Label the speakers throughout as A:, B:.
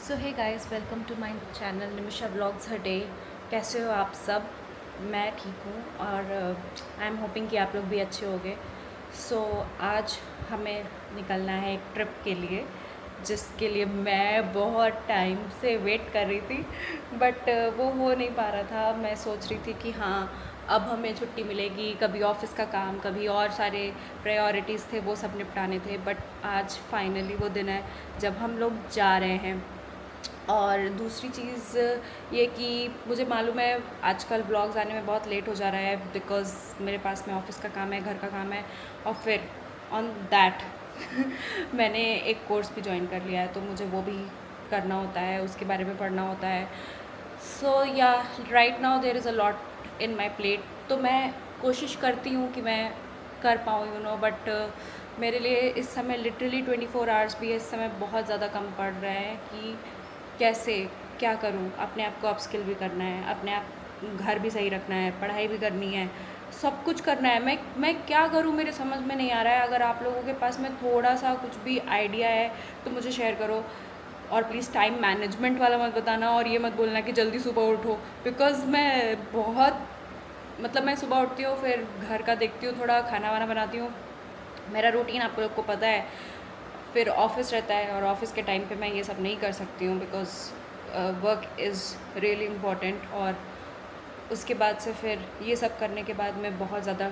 A: So hey guys, welcome to my channel Nimisha vlogs हर day. कैसे हो आप सब? मैं ठीक हूँ और आई एम होपिंग कि आप लोग भी अच्छे होंगे। सो आज हमें निकलना है एक ट्रिप के लिए, जिसके लिए मैं बहुत टाइम से वेट कर रही थी, बट वो हो नहीं पा रहा था। मैं सोच रही थी कि हाँ, अब हमें छुट्टी मिलेगी, कभी ऑफिस का काम, कभी और सारे प्रायोरिटीज़ थे वो सब निपटाने थे, बट आज फाइनली वो दिन है जब हम लोग जा रहे हैं। और दूसरी चीज़ ये कि मुझे मालूम है आजकल व्लॉग्स आने में बहुत लेट हो जा रहा है, बिकॉज़ मेरे पास में ऑफिस का काम है, घर का काम है, और फिर ऑन दैट मैंने एक कोर्स भी ज्वाइन कर लिया है, तो मुझे वो भी करना होता है, उसके बारे में पढ़ना होता है। So yeah right now there is a lot in my plate. तो मैं कोशिश करती हूँ कि मैं कर पाऊँ, बट मेरे लिए इस समय लिटरली 24 आवर्स भी इस समय बहुत ज़्यादा कम पड़ रहे हैं कि कैसे क्या करूँ। अपने आप को अपस्किल भी करना है, अपने आप घर भी सही रखना है, पढ़ाई भी करनी है, सब कुछ करना है। मैं क्या करूँ, मेरे समझ में नहीं आ रहा है। अगर आप लोगों के पास में थोड़ा सा कुछ भी आइडिया है तो मुझे शेयर करो। और प्लीज़ टाइम मैनेजमेंट वाला मत बताना, और ये मत बोलना कि जल्दी सुबह उठो, बिकॉज़ मैं बहुत मैं सुबह उठती हूँ, फिर घर का देखती हूँ, थोड़ा खाना वाना बनाती हूँ, मेरा रूटीन आप लोग को पता है। फिर ऑफिस रहता है और ऑफिस के टाइम पे मैं ये सब नहीं कर सकती हूँ, because work is really important. और उसके बाद से फिर ये सब करने के बाद में बहुत ज़्यादा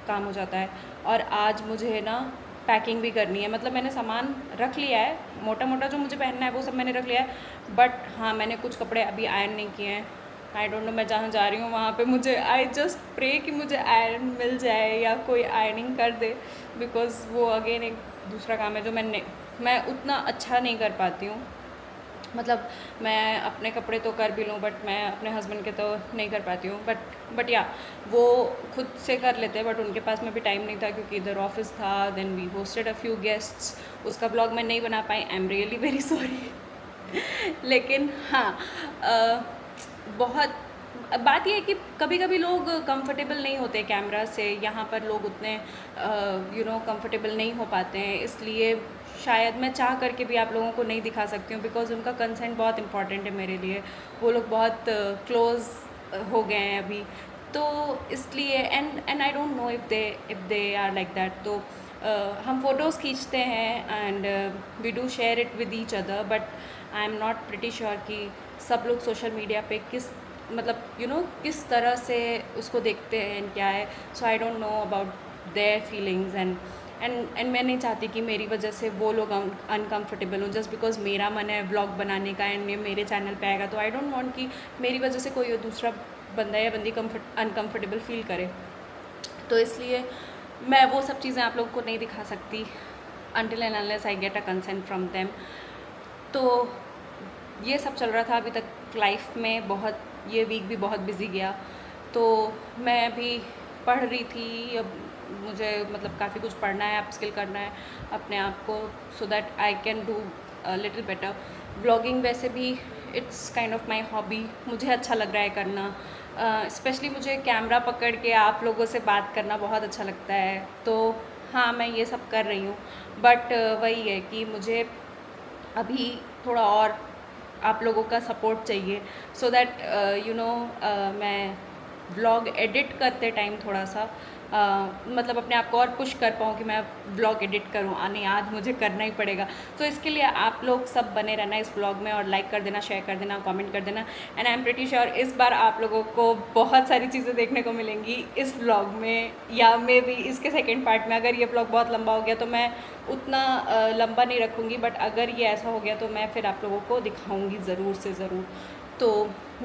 A: काम हो जाता है। और आज मुझे ना पैकिंग भी करनी है। मैंने सामान रख लिया है, मोटा मोटा जो मुझे पहनना है वो सब मैंने रख लिया है, बट हाँ, मैंने कुछ कपड़े अभी आयरन नहीं किए हैं। आई डोंट नो, मैं जहाँ जा रही हूँ वहाँ पे मुझे, आई जस्ट प्रे कि मुझे आयरन मिल जाए या कोई आयरनिंग कर दे, बिकॉज़ वो अगेन एक दूसरा काम है जो मैं उतना अच्छा नहीं कर पाती हूँ। मैं अपने कपड़े तो कर भी लूँ, बट मैं अपने हस्बैंड के तो नहीं कर पाती हूँ। बट या वो खुद से कर लेते हैं, बट उनके पास में भी टाइम नहीं था क्योंकि इधर ऑफिस था। Then we hosted a few guests, उसका ब्लॉग मैं नहीं बना पाई, I am really very sorry. लेकिन हाँ, बहुत बात यह है कि कभी कभी लोग कंफर्टेबल नहीं होते कैमरा से, यहाँ पर लोग उतने कंफर्टेबल नहीं हो पाते हैं, इसलिए शायद मैं चाह करके भी आप लोगों को नहीं दिखा सकती हूँ, बिकॉज़ उनका कंसेंट बहुत इंपॉर्टेंट है मेरे लिए। वो लोग बहुत क्लोज़ हो गए हैं अभी, तो इसलिए and I don't know if they are like that. तो हम फ़ोटोज़ खींचते हैं and we do share it with each other, but I am not pretty sure कि सब लोग सोशल मीडिया पे किस किस तरह से उसको देखते हैं एंड क्या है। So I don't know about their feelings and मैं नहीं चाहती कि मेरी वजह से वो लोग अनकम्फर्टेबल हों, जस्ट बिकॉज मेरा मन है व्लॉग बनाने का एंड ये मेरे चैनल पे आएगा, तो आई डोंट वांट कि मेरी वजह से कोई दूसरा बंदा या बंदी अनकम्फर्टेबल फील करे। तो इसलिए मैं वो सब चीज़ें आप लोगों को नहीं दिखा सकती until and unless I get a consent from them। तो ये सब चल रहा था अभी तक लाइफ में। बहुत ये वीक भी बहुत बिजी गया। तो मैं अभी पढ़ रही थी, अब मुझे काफ़ी कुछ पढ़ना है, अपस्किल करना है अपने आप को, so that I can do little better. Blogging वैसे भी it's kind of my hobby, मुझे अच्छा लग रहा है करना। स्पेशली मुझे कैमरा पकड़ के आप लोगों से बात करना बहुत अच्छा लगता है। तो हाँ, मैं ये सब कर रही हूँ, बट वही है कि मुझे अभी थोड़ा और आप लोगों का सपोर्ट चाहिए, सो दैट मैं व्लॉग एडिट करते टाइम थोड़ा सा अपने आप को और पुश कर पाऊँ कि मैं व्लॉग एडिट करूँ। नहीं, आज मुझे करना ही पड़ेगा। तो इसके लिए आप लोग सब बने रहना इस व्लॉग में, और लाइक कर देना, शेयर कर देना, कमेंट कर देना। And I am pretty sure इस बार आप लोगों को बहुत सारी चीज़ें देखने को मिलेंगी इस व्लॉग में, या मे बी इसके सेकेंड पार्ट में। अगर ये व्लॉग बहुत लंबा हो गया तो मैं उतना लंबा नहीं रखूँगी, बट अगर ये ऐसा हो गया तो मैं फिर आप लोगों को दिखाऊँगी ज़रूर से ज़रूर। तो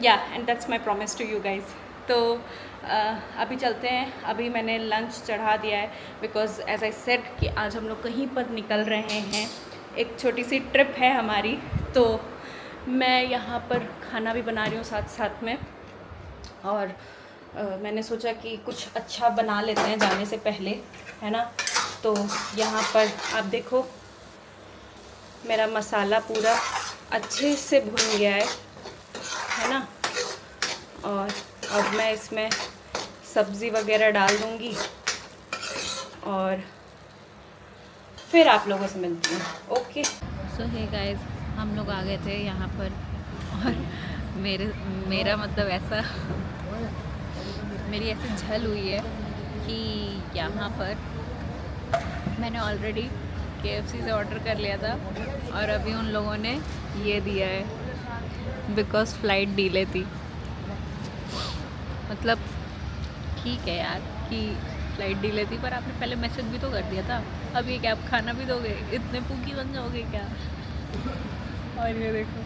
A: yeah and that's my promise to you guys. तो अभी चलते हैं। अभी मैंने लंच चढ़ा दिया है, बिकॉज़ एज आई सेड कि आज हम लोग कहीं पर निकल रहे हैं, एक छोटी सी ट्रिप है हमारी। तो मैं यहाँ पर खाना भी बना रही हूँ साथ साथ में, और मैंने सोचा कि कुछ अच्छा बना लेते हैं जाने से पहले, है ना। तो यहाँ पर आप देखो, मेरा मसाला पूरा अच्छे से भुन गया है ना। और अब मैं इसमें सब्ज़ी वगैरह डाल दूँगी और फिर आप लोगों से मिलती हूँ। ओके, सो हे गाइस,
B: हम लोग आ गए थे यहाँ पर और मेरा मतलब ऐसा मेरी ऐसी झल हुई है कि यहाँ पर मैंने ऑलरेडी KFC से ऑर्डर कर लिया था और अभी उन लोगों ने ये दिया है बिकॉज़ फ़्लाइट डिले थी। मतलब ठीक है यार कि फ़्लाइट डिले थी, पर आपने पहले मैसेज भी तो कर दिया था। अब ये क्या आप खाना भी दोगे? इतने पूकी बन जाओगे क्या? और ये देखो,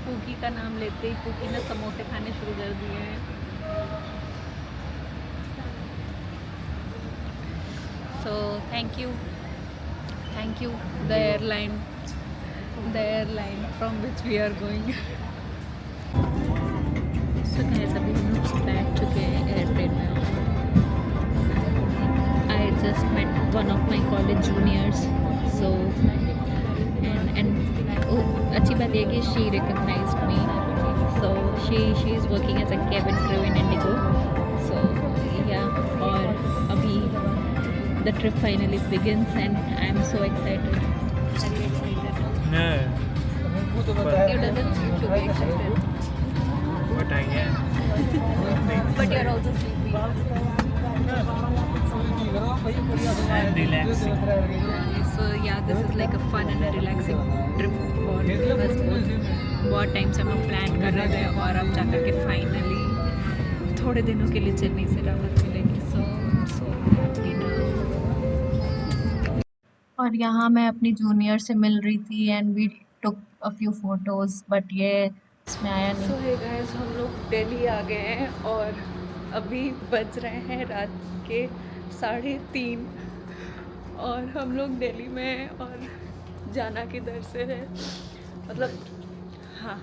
B: पूकी का नाम लेते ही पूकी ने समोसे खाने शुरू कर दिए हैं। So thank you the airline from which we are going. So guys, अभी हम लोग बैठ चुके हैं एयरप्लेन में। I just met one of my college juniors, so and अच्छी बात यह कि she recognized me, so she is working as a cabin crew in IndiGo. So yeah, और अभी the trip finally begins and I am so excited.
C: No,
B: You doesn't seem to be excited,
C: but I am.
B: but you're also sleepy.
C: I'm relaxing.
B: So yeah, this is like a fun and a relaxing trip for us both. बहुत time से हम लोग plan कर रहे थे और अब जाकर के फाइनली थोड़े दिनों के लिए चेन्नई से राहत मिलेगी। सो और यहाँ मैं अपनी जूनियर से मिल रही थी and we took a few photos, but ये इसमें आया नहीं।
A: सो हे गाइस, हम लोग दिल्ली आ गए हैं और अभी बज रहे हैं रात के 3:30 और हम लोग दिल्ली में हैं और जाना किधर से है, मतलब हाँ,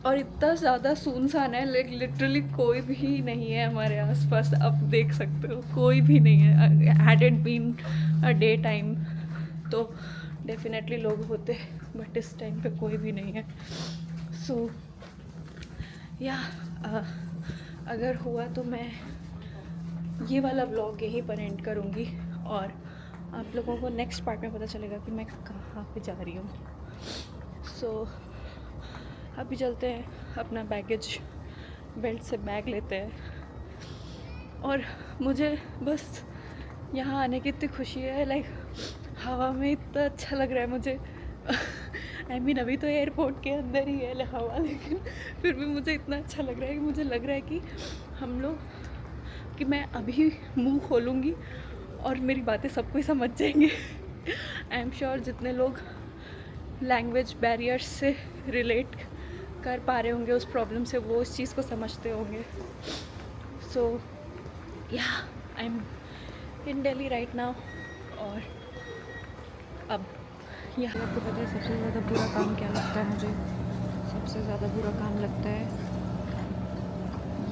A: और इतना ज़्यादा सुनसान है, लाइक लिटरली कोई भी नहीं है हमारे आसपास। आप देख सकते हो कोई भी नहीं है। Had it been a day time तो डेफिनेटली लोग होते, बट इस टाइम पे कोई भी नहीं है। सो या अगर हुआ तो मैं ये वाला व्लॉग यहीं पर एंड करूँगी और आप लोगों को नेक्स्ट पार्ट में पता चलेगा कि मैं कहाँ पे जा रही हूँ। सो अभी चलते हैं, अपना बैगेज बेल्ट से बैग लेते हैं और मुझे बस यहाँ आने की इतनी खुशी है, लाइक हवा में इतना अच्छा लग रहा है मुझे। आई मीन अभी तो एयरपोर्ट के अंदर ही है हवा, लेकिन फिर भी मुझे इतना अच्छा लग रहा है कि मुझे लग रहा है कि हम लोग कि मैं अभी मुंह खोलूँगी और मेरी बातें सबको ही समझ जाएंगे। आई एम श्योर जितने लोग लैंग्वेज बैरियर्स से रिलेट कर पा रहे होंगे उस प्रॉब्लम से, वो उस चीज़ को समझते होंगे। सो या, I am in Delhi right now और अब यहाँ आपको पता है सबसे ज़्यादा बुरा काम क्या लगता है मुझे? सबसे ज़्यादा बुरा काम लगता है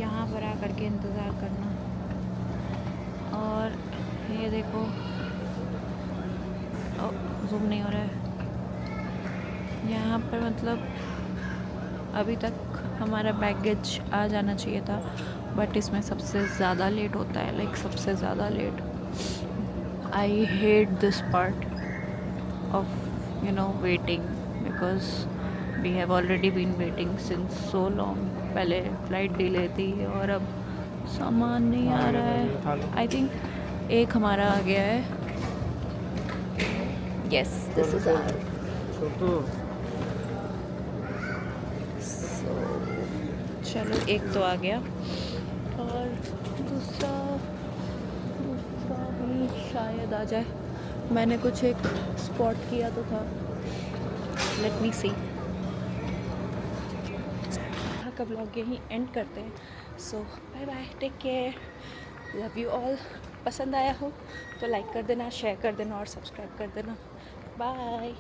A: यहाँ पर आकर के इंतज़ार करना। और ये देखो, जूम नहीं हो रहा है यहाँ पर, मतलब अभी तक हमारा बैगेज आ जाना चाहिए था, बट इसमें सबसे ज़्यादा लेट होता है, लाइक सबसे ज़्यादा late. I hate this part of waiting, because we have already been waiting since so long. पहले फ्लाइट डिले थी और अब सामान नहीं आ रहा है। आई थिंक एक हमारा आ गया है। Yes, this is our. So चलो, एक तो आ गया और दूसरा भी शायद आ जाए। मैंने कुछ एक स्पॉट किया तो था, लेट मी सी। यहाँ का व्लॉग यहीं एंड करते हैं। So bye bye, take care, love you all. पसंद आया हो तो लाइक कर देना, शेयर कर देना और सब्सक्राइब कर देना। बाय।